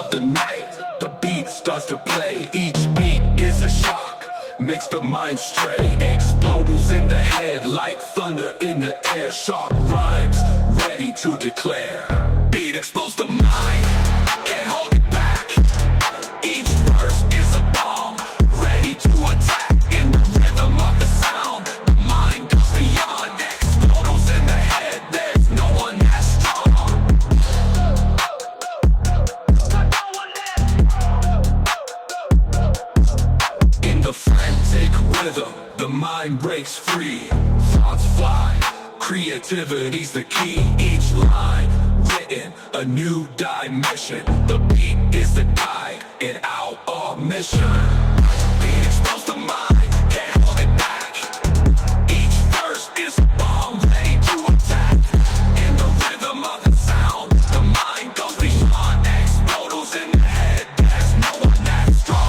of the night, the beat starts to play. Each beat is a shock, makes the mind stray. Explodes in the head like thunder in the air. Sharp rhymes, ready to declare. Beat explodes the mind, can't hold it back. Each verse is a bomb, ready to attack. In the rhythm of the sound, the mind goes beyond. Explodes in the head, there's no one as strong. In the frantic rhythm, the mind breaks free. Thoughts fly, creativity's the key. Each line written a new dimension. The beat is the guide in our mission. Beat explodes the mind, can't hold it back. Each verse is a bomb ready to attack. In the rhythm of the sound, the mind goes beyond. Explodes in the head, there's no one that strong.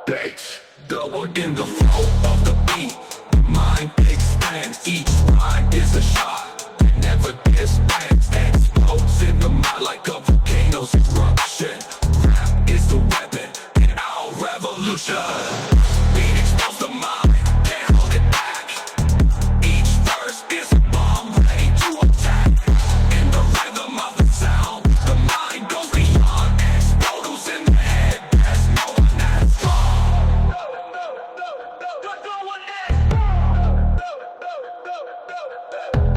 Bass, double in the flow of the beat. The mind expands, each rhyme is a shot that never disbands. Explodes in the mind like a volcano's eruption. Rap is the weapon in our revolution. Beat explodes the mind, can't hold it back. Each verse is a bomb ready to attack. In the rhythm of the sound, the mind goes beyond. Explodes in the head, there's no one that's strong. No one is.